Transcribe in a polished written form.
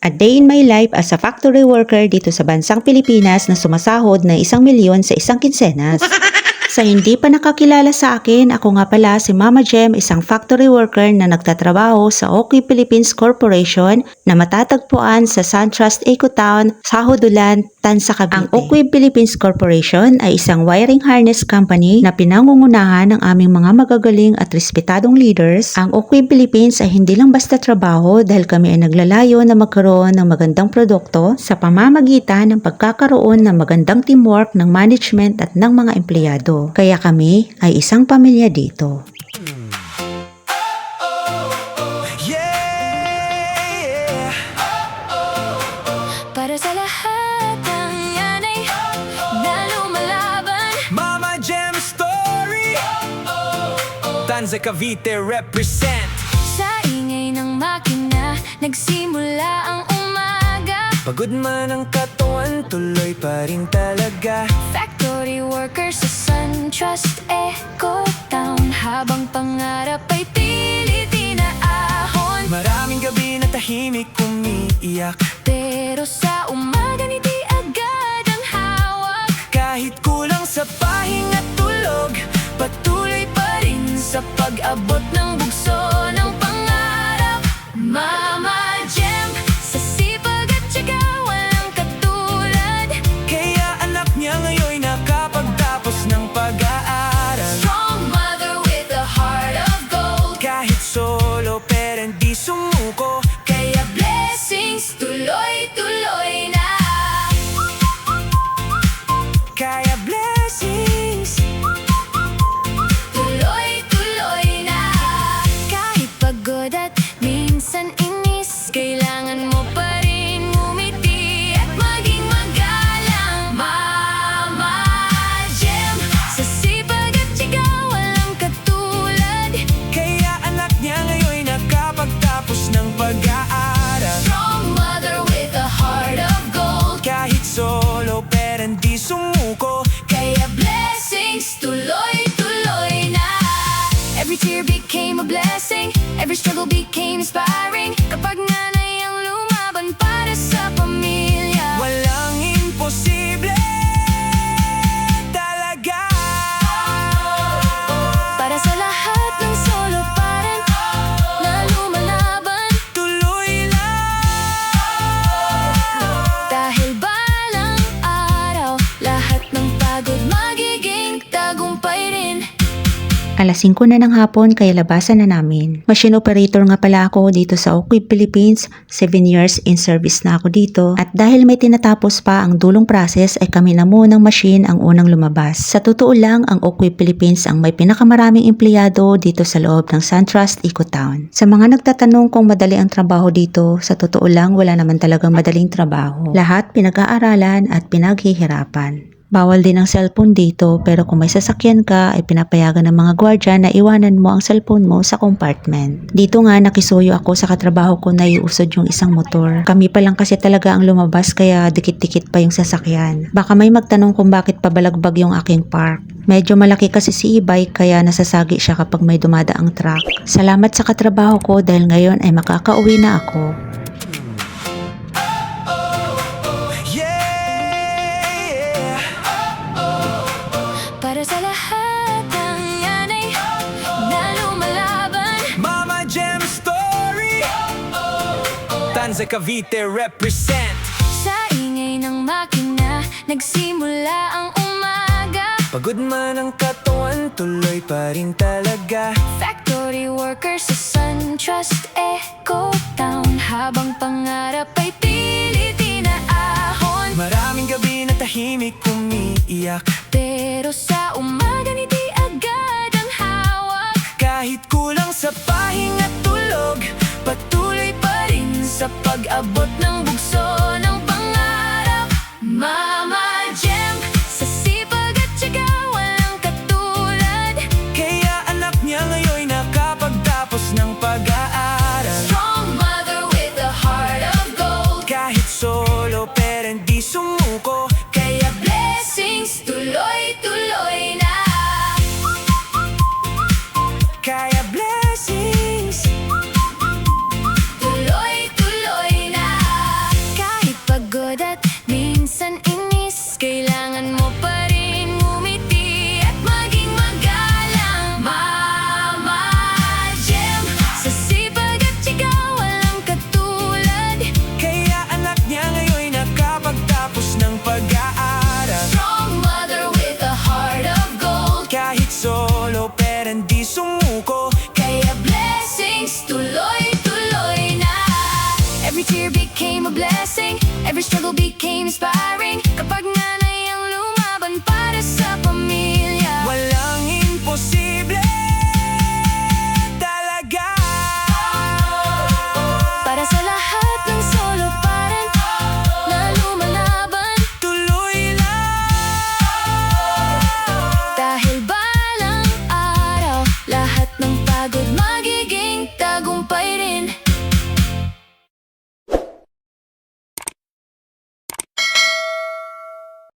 A day in my life as a factory worker dito sa bansang Pilipinas na sumasahod ng 1,000,000 sa isang kinsenas. Sa hindi pa nakakilala sa akin, ako nga pala si Mama Jem, isang factory worker na nagtatrabaho sa Oakley Philippines Corporation na matatagpuan sa SunTrust Ecotown, Sahodulan, Tansa, Cavite. Ang Oakley Philippines Corporation ay isang wiring harness company na pinangungunahan ng aming mga magagaling at respetadong leaders. Ang Oakley Philippines ay hindi lang basta trabaho dahil kami ay naglalayo na magkaroon ng magandang produkto sa pamamagitan ng pagkakaroon ng magandang teamwork ng management at ng mga empleyado. Kaya kami ay isang pamilya dito. Para sa lahat ng yanay na lumalaban, Mama Jem story, Tanza, Cavite represent. sa ingay ng makina nagsimula ang umaga. Pagod man ang katawan, tuloy pa rin talaga. Factory workers sa SunTrust Ecotown, habang pangarap ay pilit inaahon. Maraming gabi na tahimik umiiyak, Pero sa umaga ni di agad ang hawak. kahit kulang sa pahinga at tulog, patuloy pa rin sa pag-abot ng bugso ng pangarap. Mama Jem, sa sipag at tiyaga walang katulad. Kaya anak niya ngayon nakapagtapos ng pag-aaral. Strong mother with a heart of gold. Kahit solo pero hindi sumuko, Kaya blessings tuloy-tuloy na. kaya blessings. Tuloy-tuloy na. Kahit pagod at minsan inis, kailangan mo pa rin ngumiti at maging magalang. Mama Jem, sa sipag at tiyaga walang katulad. Kaya anak niya ngayon nakapagtapos ng pag-aaral. Strong mother with a heart of gold. Kahit solo pero hindi sumuko, Kaya blessings tuloy-tuloy na. Every tear became a blessing, every struggle became inspiring. Kapag nanay ang lumaban para sa pamilya, walang imposible talaga. para sa lahat ng solo parent na lumalaban. Tuloy lang. Dahil balang araw, lahat ng pagod magiging tagumpay rin. Alas 5 na ng hapon kaya labasan na namin. Machine operator nga pala ako dito sa Oakley Philippines. 7 years in service na ako dito. At dahil may tinatapos pa ang dulong process ay kami na munang machine ang unang lumabas. Sa totoo lang, ang Oakley Philippines ang may pinakamaraming empleyado dito sa loob ng SunTrust Ecotown. Sa mga nagtatanong kung madali ang trabaho dito, sa totoo lang wala naman talagang madaling trabaho. Lahat pinag-aaralan at pinaghihirapan. Bawal din ang cellphone dito pero kung may sasakyan ka ay pinapayagan ng mga gwardya na iwanan mo ang cellphone mo sa compartment. Dito nga nakisuyo ako sa katrabaho ko na iusod yung isang motor. Kami pa lang kasi talaga ang lumabas kaya dikit-dikit pa yung sasakyan. Baka may magtanong kung bakit pabalagbag yung aking park. Medyo malaki kasi si e-bike kaya nasasagi siya kapag may dumadaang truck. Salamat sa katrabaho ko dahil ngayon ay makakauwi na ako. Yeah. Para sa lahat ng yanay na lumalaban, Mama Jem story, Tanza, Cavite represent. sa ingay ng makina nagsimula ang umaga. Pagod man ang katawan, tuloy pa rin talaga. Factory workers sa SunTrust Ecotown, habang pangarap ay pilit inaahon. Maraming gabi na tahimik umiiyak, Pero sa umaga ni di agad ang hawak. kahit kulang sa pahinga at tulog, patuloy pa rin sa pag-abot ng bugso ng pangarap. Mama Jem, sa sipag at tiyaga walang katulad. Kaya anak niya ngayon nakapagtapos ng pag-aaral. Strong mother with a heart of gold. Kahit solo pero hindi sumuko, Kaya blessings tuloy-tuloy na. kaya blessings. Tuloy-tuloy na. became a blessing. Every struggle became inspiring. Kapag nanay ang lumaban para sa pamilya.